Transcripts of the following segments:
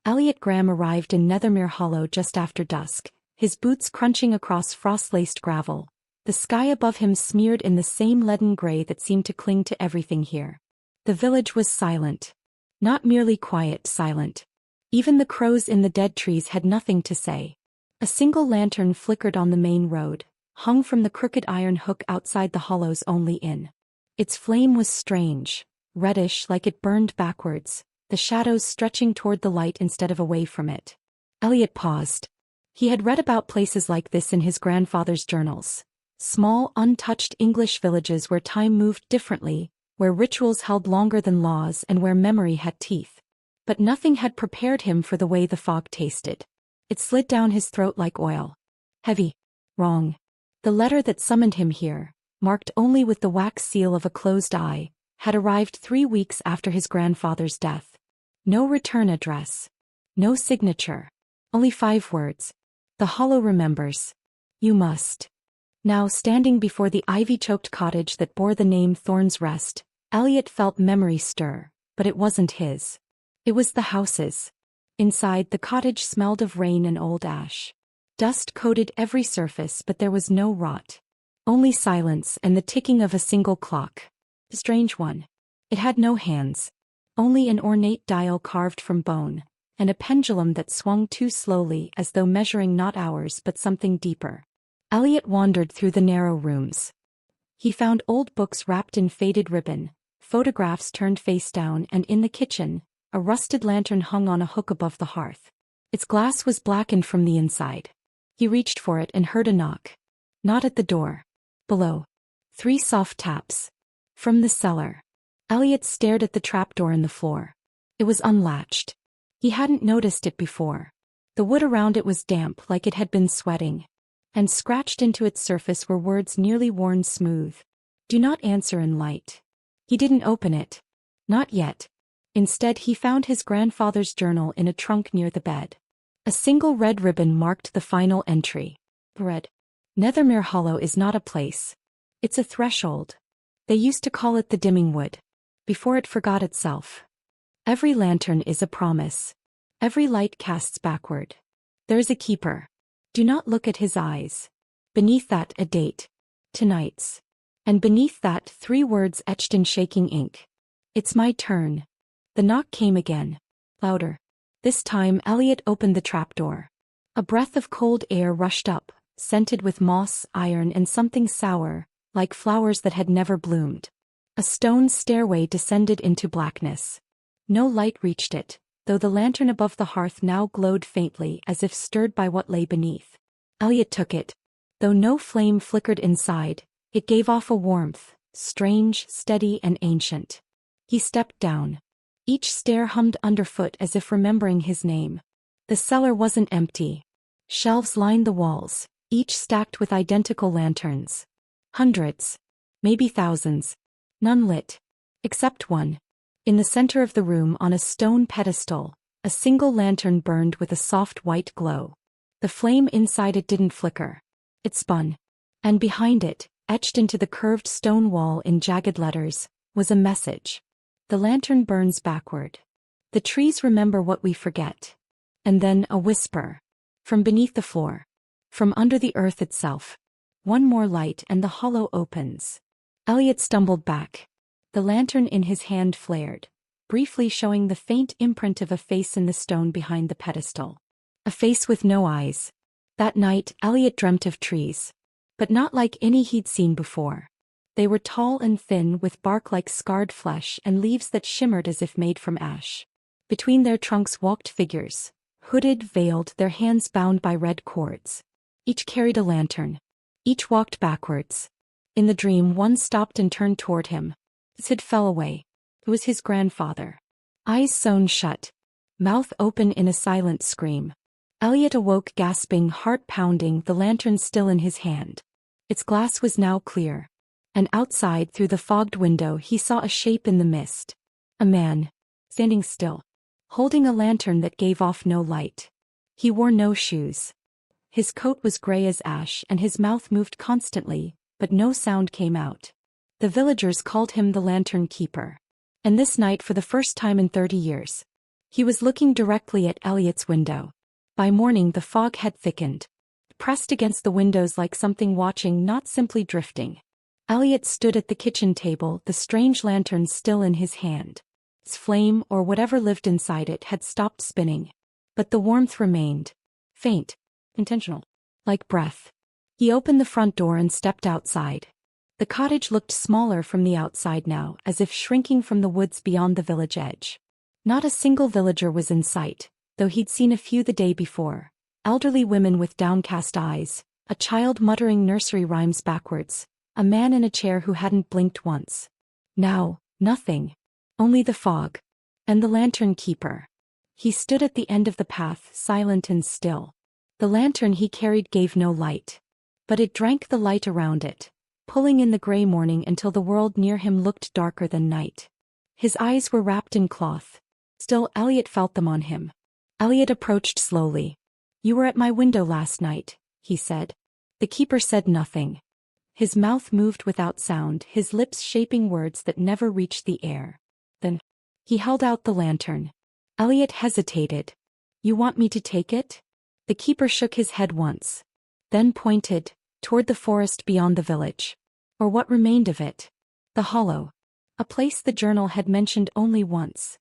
Eliot Graeme arrived in Nethermere Hollow just after dusk, his boots crunching across frost-laced gravel, the sky above him smeared in the same leaden grey that seemed to cling to everything here. The village was silent. Not merely quiet, silent. Even the crows in the dead trees had nothing to say. A single lantern flickered on the main road, hung from the crooked iron hook outside the hollow's only inn. Its flame was strange, reddish like it burned backwards, the shadows stretching toward the light instead of away from it. Eliot paused. He had read about places like this in his grandfather's journals. Small, untouched English villages where time moved differently, where rituals held longer than laws and where memory had teeth. But nothing had prepared him for the way the fog tasted. It slid down his throat like oil. Heavy. Wrong. The letter that summoned him here, marked only with the wax seal of a closed eye, had arrived 3 weeks after his grandfather's death. No return address. No signature. Only 5 words. The Hollow remembers. You must. Now standing before the ivy-choked cottage that bore the name Thorn's Rest, Eliot felt memory stir, but it wasn't his. It was the house's. Inside, the cottage smelled of rain and old ash. Dust coated every surface, but there was no rot. Only silence and the ticking of a single clock. A strange one. It had no hands. Only an ornate dial carved from bone, and a pendulum that swung too slowly as though measuring not hours but something deeper. Eliot wandered through the narrow rooms. He found old books wrapped in faded ribbon, photographs turned face down, and in the kitchen, a rusted lantern hung on a hook above the hearth. Its glass was blackened from the inside. He reached for it and heard a knock. Not at the door. Below. 3 soft taps. From the cellar. Eliot stared at the trapdoor in the floor. It was unlatched. He hadn't noticed it before. The wood around it was damp like it had been sweating. And scratched into its surface were words nearly worn smooth. Do not answer in light. He didn't open it. Not yet. Instead, he found his grandfather's journal in a trunk near the bed. A single red ribbon marked the final entry. Read. Nethermere Hollow is not a place. It's a threshold. They used to call it the dimming wood. Before it forgot itself. Every lantern is a promise. Every light casts backward. There's a keeper. Do not look at his eyes. Beneath that, a date. Tonight's. And beneath that, 3 words etched in shaking ink. It's my turn. The knock came again. Louder. This time Eliot opened the trapdoor. A breath of cold air rushed up, scented with moss, iron, and something sour, like flowers that had never bloomed. A stone stairway descended into blackness. No light reached it, though the lantern above the hearth now glowed faintly as if stirred by what lay beneath. Eliot took it. Though no flame flickered inside, it gave off a warmth, strange, steady, and ancient. He stepped down. Each stair hummed underfoot as if remembering his name. The cellar wasn't empty. Shelves lined the walls, each stacked with identical lanterns. Hundreds. Maybe thousands. None lit. Except one. In the center of the room on a stone pedestal, a single lantern burned with a soft white glow. The flame inside it didn't flicker. It spun. And behind it, etched into the curved stone wall in jagged letters, was a message. The lantern burns backward. The trees remember what we forget. And then a whisper. From beneath the floor. From under the earth itself. One more light and the hollow opens. Eliot stumbled back. The lantern in his hand flared, briefly showing the faint imprint of a face in the stone behind the pedestal. A face with no eyes. That night, Eliot dreamt of trees. But not like any he'd seen before. They were tall and thin with bark like scarred flesh and leaves that shimmered as if made from ash. Between their trunks walked figures, hooded, veiled, their hands bound by red cords. Each carried a lantern. Each walked backwards. In the dream, one stopped and turned toward him. Sid fell away. It was his grandfather. Eyes sewn shut. Mouth open in a silent scream. Eliot awoke gasping, heart pounding, the lantern still in his hand. Its glass was now clear. And outside, through the fogged window, he saw a shape in the mist. A man. Standing still. Holding a lantern that gave off no light. He wore no shoes. His coat was gray as ash and his mouth moved constantly, but no sound came out. The villagers called him the Lantern Keeper. And this night, for the first time in 30 years, He was looking directly at Eliot's window. By morning the fog had thickened, pressed against the windows like something watching, not simply drifting. Eliot stood at the kitchen table, the strange lantern still in his hand. Its flame, or whatever lived inside it, had stopped spinning. But the warmth remained. Faint. Intentional. Like breath. He opened the front door and stepped outside. The cottage looked smaller from the outside now, as if shrinking from the woods beyond the village edge. Not a single villager was in sight, though he'd seen a few the day before. Elderly women with downcast eyes, a child muttering nursery rhymes backwards, a man in a chair who hadn't blinked once. Now, nothing. Only the fog. And the lantern keeper. He stood at the end of the path, silent and still. The lantern he carried gave no light. But it drank the light around it, pulling in the gray morning until the world near him looked darker than night. His eyes were wrapped in cloth. Still Eliot felt them on him. Eliot approached slowly. "You were at my window last night," he said. The keeper said nothing. His mouth moved without sound, his lips shaping words that never reached the air. Then he held out the lantern. Eliot hesitated. "You want me to take it?" The keeper shook his head once. Then pointed toward the forest beyond the village. Or what remained of it. The hollow. A place the journal had mentioned only once.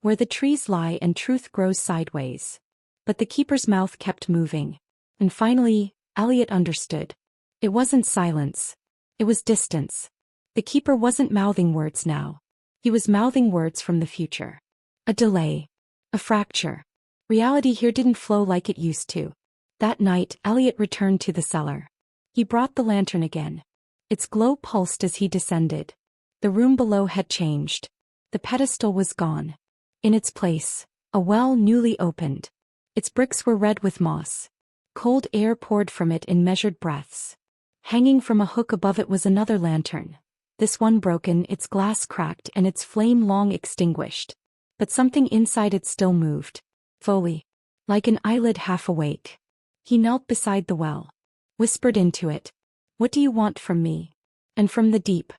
Where the trees lie and truth grows sideways. But the keeper's mouth kept moving. And finally, Eliot understood. It wasn't silence. It was distance. The keeper wasn't mouthing words now. He was mouthing words from the future. A delay. A fracture. Reality here didn't flow like it used to. That night, Eliot returned to the cellar. He brought the lantern again. Its glow pulsed as he descended. The room below had changed. The pedestal was gone. In its place, a well newly opened. Its bricks were red with moss. Cold air poured from it in measured breaths. Hanging from a hook above it was another lantern. This one broken, its glass cracked and its flame long extinguished. But something inside it still moved. Fully. Like an eyelid half awake. He knelt beside the well. Whispered into it. "What do you want from me?" And from the deep.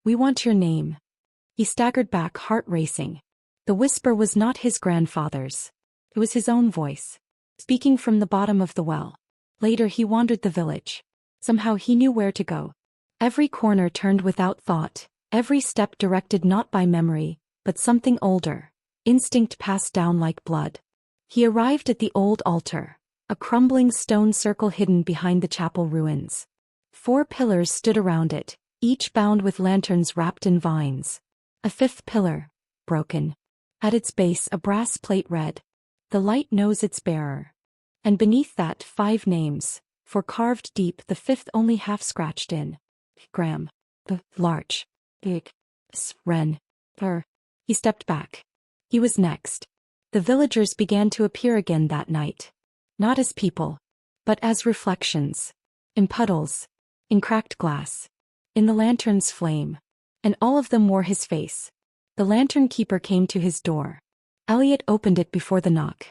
"We want your name." He staggered back, heart racing. The whisper was not his grandfather's. It was his own voice. Speaking from the bottom of the well. Later he wandered the village. Somehow he knew where to go. Every corner turned without thought, every step directed not by memory, but something older. Instinct passed down like blood. He arrived at the old altar. A crumbling stone circle hidden behind the chapel ruins. 4 pillars stood around it, each bound with lanterns wrapped in vines. A 5th pillar, broken. At its base a brass plate read, "The light knows its bearer." And beneath that 5 names, for carved deep, the 5th only half scratched in. Graeme. The large. Big. Wren. He stepped back. He was next. The villagers began to appear again that night. Not as people, but as reflections. In puddles. In cracked glass. In the lantern's flame. And all of them wore his face. The lantern keeper came to his door. Eliot opened it before the knock.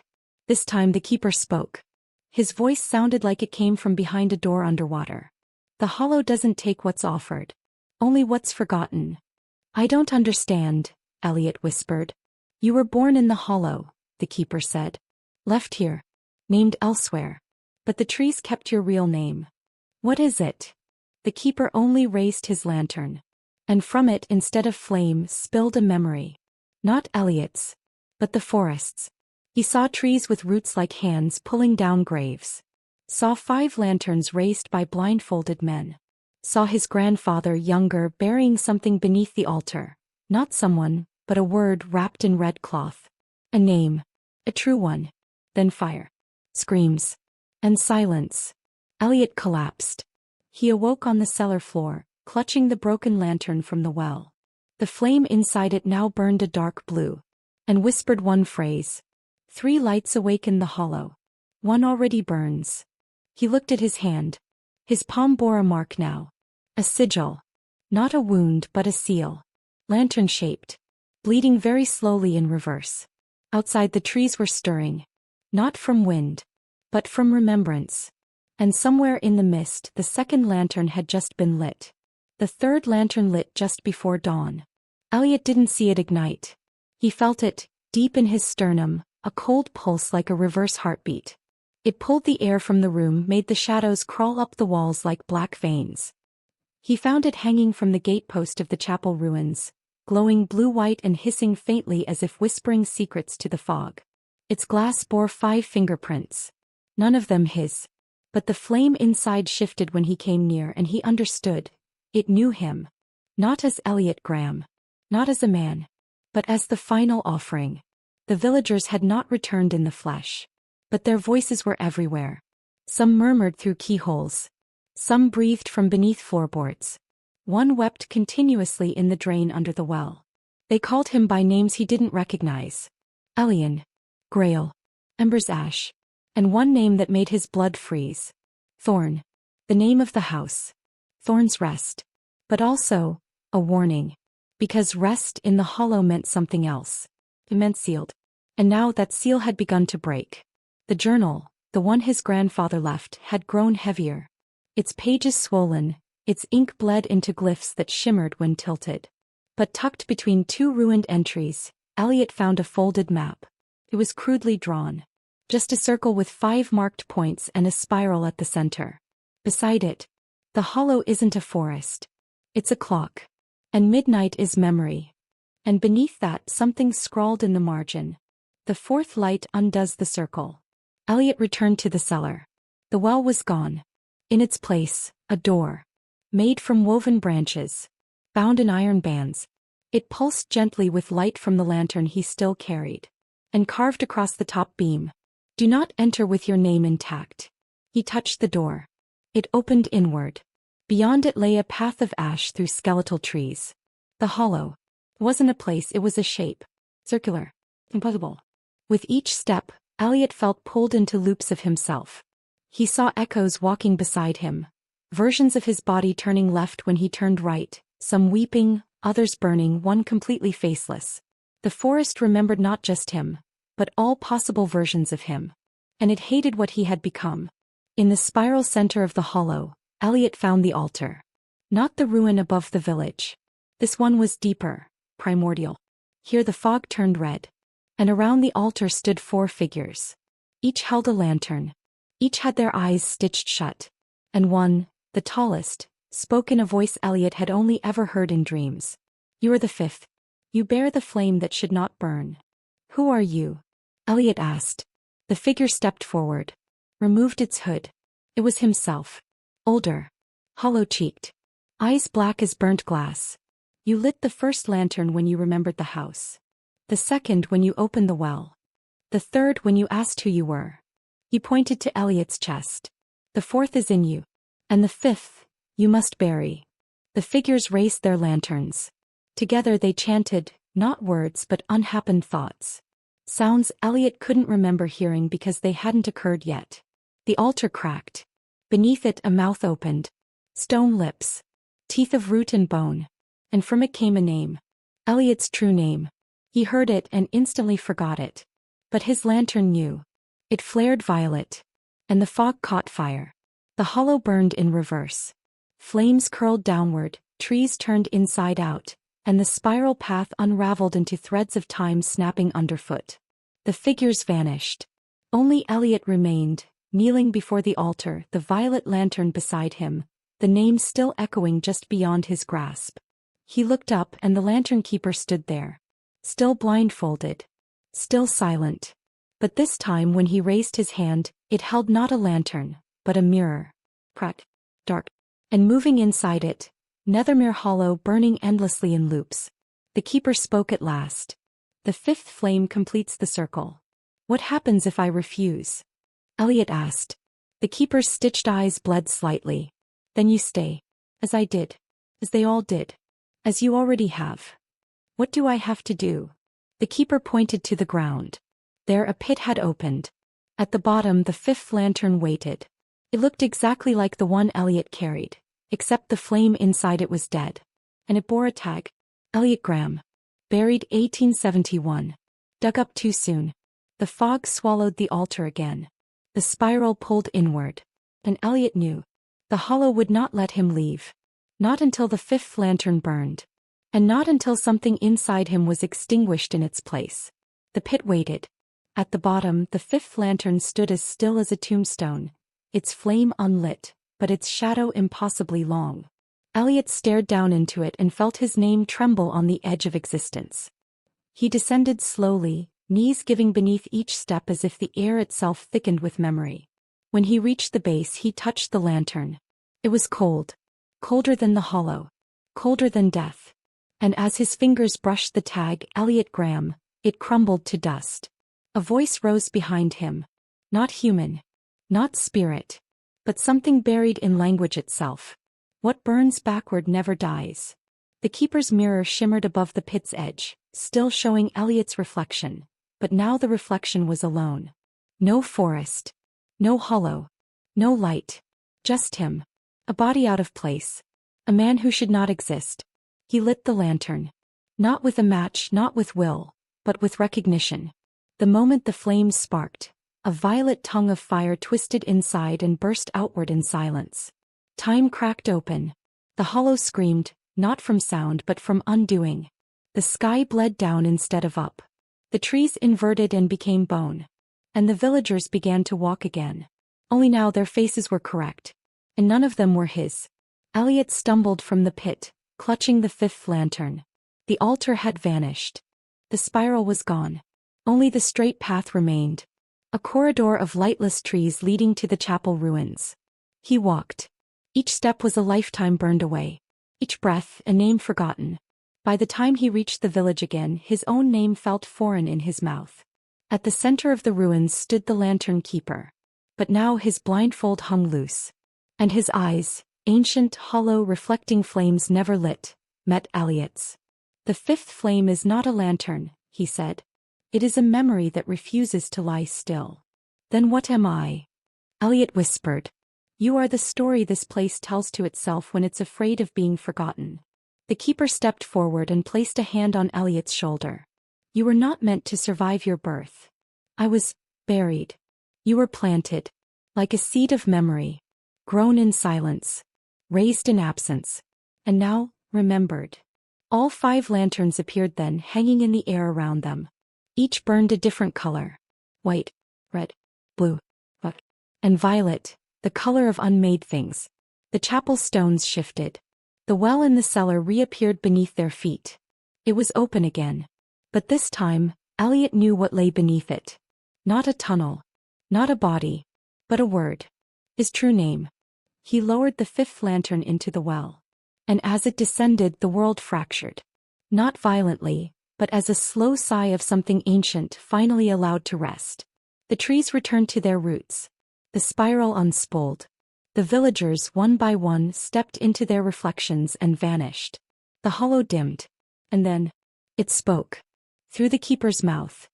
This time the keeper spoke. His voice sounded like it came from behind a door underwater. "The hollow doesn't take what's offered. Only what's forgotten." "I don't understand," Eliot whispered. "You were born in the hollow," the keeper said. "Left here. Named elsewhere. But the trees kept your real name. What is it?" The keeper only raised his lantern. And from it, instead of flame, spilled a memory. Not Eliot's, but the forest's. He saw trees with roots like hands pulling down graves. Saw 5 lanterns raised by blindfolded men. Saw his grandfather, younger, burying something beneath the altar. Not someone, but a word wrapped in red cloth. A name. A true one. Then fire. Screams. And silence. Eliot collapsed. He awoke on the cellar floor, clutching the broken lantern from the well. The flame inside it now burned a dark blue. And whispered one phrase. 3 lights awaken the hollow. One already burns. He looked at his hand. His palm bore a mark now. A sigil. Not a wound but a seal. Lantern-shaped. Bleeding very slowly in reverse. Outside the trees were stirring. Not from wind. But from remembrance. And somewhere in the mist the 2nd lantern had just been lit. The 3rd lantern lit just before dawn. Eliot didn't see it ignite. He felt it, deep in his sternum, a cold pulse like a reverse heartbeat. It pulled the air from the room, made the shadows crawl up the walls like black veins. He found it hanging from the gatepost of the chapel ruins, glowing blue-white and hissing faintly as if whispering secrets to the fog. Its glass bore 5 fingerprints. None of them his. But the flame inside shifted when he came near, and he understood. It knew him. Not as Eliot Graeme. Not as a man. But as the final offering. The villagers had not returned in the flesh. But their voices were everywhere. Some murmured through keyholes. Some breathed from beneath floorboards. One wept continuously in the drain under the well. They called him by names he didn't recognize. Elian. Grail. Ember's Ash. And one name that made his blood freeze. Thorn. The name of the house. Thorn's Rest. But also, a warning. Because rest in the hollow meant something else. It meant sealed. And now that seal had begun to break. The journal, the one his grandfather left, had grown heavier. Its pages swollen, its ink bled into glyphs that shimmered when tilted. But tucked between 2 ruined entries, Eliot found a folded map. It was crudely drawn. Just a circle with 5 marked points and a spiral at the center. Beside it, the hollow isn't a forest. It's a clock. And midnight is memory. And beneath that, something scrawled in the margin. The 4th light undoes the circle. Eliot returned to the cellar. The well was gone. In its place, a door. Made from woven branches. Bound in iron bands. It pulsed gently with light from the lantern he still carried. And carved across the top beam. Do not enter with your name intact. He touched the door. It opened inward. Beyond it lay a path of ash through skeletal trees. The hollow wasn't a place, it was a shape. Circular. Impossible. With each step, Eliot felt pulled into loops of himself. He saw echoes walking beside him. Versions of his body turning left when he turned right, some weeping, others burning, one completely faceless. The forest remembered not just him, but all possible versions of him. And it hated what he had become. In the spiral center of the hollow, Eliot found the altar. Not the ruin above the village. This one was deeper, primordial. Here the fog turned red. And around the altar stood 4 figures. Each held a lantern. Each had their eyes stitched shut. And one, the tallest, spoke in a voice Eliot had only ever heard in dreams. You are the 5th. You bear the flame that should not burn. Who are you? Eliot asked. The figure stepped forward. Removed its hood. It was himself. Older. Hollow-cheeked. Eyes black as burnt glass. You lit the 1st lantern when you remembered the house. The 2nd when you opened the well. The 3rd when you asked who you were. He pointed to Eliot's chest. The 4th is in you. And the 5th, you must bury. The figures raised their lanterns. Together they chanted, not words but unhappened thoughts. Sounds Eliot couldn't remember hearing because they hadn't occurred yet. The altar cracked. Beneath it a mouth opened. Stone lips. Teeth of root and bone. And from it came a name. Eliot's true name. He heard it and instantly forgot it. But his lantern knew. It flared violet. And the fog caught fire. The hollow burned in reverse. Flames curled downward, trees turned inside out, and the spiral path unraveled into threads of time snapping underfoot. The figures vanished. Only Eliot remained, kneeling before the altar, the violet lantern beside him, the name still echoing just beyond his grasp. He looked up and the lantern keeper stood there. Still blindfolded. Still silent. But this time when he raised his hand, it held not a lantern, but a mirror. Cracked. Dark. And moving inside it, Nethermere Hollow burning endlessly in loops. The keeper spoke at last. The 5th flame completes the circle. What happens if I refuse? Eliot asked. The keeper's stitched eyes bled slightly. Then you stay. As I did. As they all did. As you already have. What do I have to do? The keeper pointed to the ground. There a pit had opened. At the bottom the 5th lantern waited. It looked exactly like the one Eliot carried, except the flame inside it was dead. And it bore a tag. Eliot Graeme. Buried 1871. Dug up too soon. The fog swallowed the altar again. The spiral pulled inward. And Eliot knew. The hollow would not let him leave. Not until the 5th lantern burned. And not until something inside him was extinguished in its place. The pit waited. At the bottom, the fifth lantern stood as still as a tombstone, its flame unlit, but its shadow impossibly long. Eliot stared down into it and felt his name tremble on the edge of existence. He descended slowly, knees giving beneath each step as if the air itself thickened with memory. When he reached the base, he touched the lantern. It was cold. Colder than the hollow. Colder than death. And as his fingers brushed the tag, Eliot Graeme, it crumbled to dust. A voice rose behind him. Not human. Not spirit. But something buried in language itself. What burns backward never dies. The keeper's mirror shimmered above the pit's edge, still showing Eliot's reflection, but now the reflection was alone. No forest. No hollow. No light. Just him. A body out of place. A man who should not exist. He lit the lantern. Not with a match, not with will, but with recognition. The moment the flames sparked, a violet tongue of fire twisted inside and burst outward in silence. Time cracked open. The hollow screamed, not from sound but from undoing. The sky bled down instead of up. The trees inverted and became bone. And the villagers began to walk again. Only now their faces were correct. And none of them were his. Eliot stumbled from the pit, clutching the fifth lantern. The altar had vanished. The spiral was gone. Only the straight path remained. A corridor of lightless trees leading to the chapel ruins. He walked. Each step was a lifetime burned away. Each breath, a name forgotten. By the time he reached the village again, his own name felt foreign in his mouth. At the center of the ruins stood the lantern keeper. But now his blindfold hung loose. And his eyes, ancient, hollow, reflecting flames never lit, met Eliot's. The fifth flame is not a lantern, he said. It is a memory that refuses to lie still. Then what am I? Eliot whispered. You are the story this place tells to itself when it's afraid of being forgotten. The keeper stepped forward and placed a hand on Eliot's shoulder. You were not meant to survive your birth. I was buried. You were planted, like a seed of memory, grown in silence, raised in absence, and now remembered. All 5 lanterns appeared then, hanging in the air around them. Each burned a different color. White, red, blue, and violet, the color of unmade things. The chapel stones shifted. The well in the cellar reappeared beneath their feet. It was open again. But this time, Eliot knew what lay beneath it. Not a tunnel. Not a body. But a word. His true name. He lowered the fifth lantern into the well. And as it descended, the world fractured. Not violently, but as a slow sigh of something ancient finally allowed to rest. The trees returned to their roots. The spiral unspooled. The villagers, one by one, stepped into their reflections and vanished. The hollow dimmed. And then, it spoke. Through the keeper's mouth.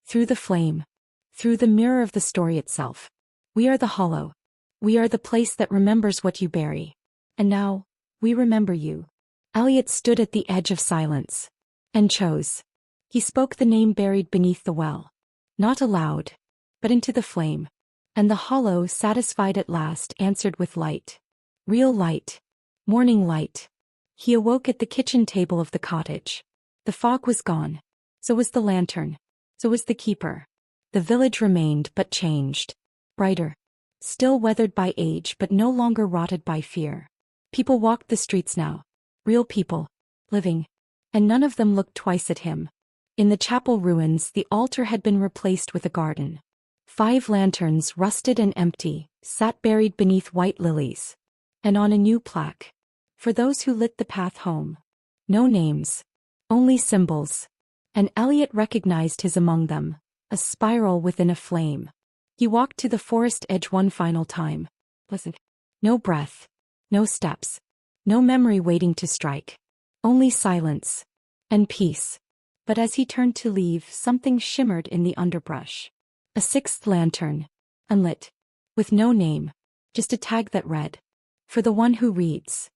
Through the flame. Through the mirror of the story itself. We are the hollow. We are the place that remembers what you bury. And now, we remember you. Eliot stood at the edge of silence. And chose. He spoke the name buried beneath the well. Not aloud, but into the flame. And the hollow, satisfied at last, answered with light. Real light. Morning light. He awoke at the kitchen table of the cottage. The fog was gone. So was the lantern. So was the keeper. The village remained, but changed. Brighter. Still weathered by age, but no longer rotted by fear. People walked the streets now. Real people. Living. And none of them looked twice at him. In the chapel ruins, the altar had been replaced with a garden. 5 lanterns, rusted and empty, sat buried beneath white lilies. And on a new plaque. For those who lit the path home. No names. Only symbols. And Eliot recognized his among them. A spiral within a flame. He walked to the forest edge one final time. Listen. No breath. No steps. No memory waiting to strike. Only silence. And peace. But as he turned to leave, something shimmered in the underbrush. A 6th lantern. Unlit. With no name. Just a tag that read. For the one who reads.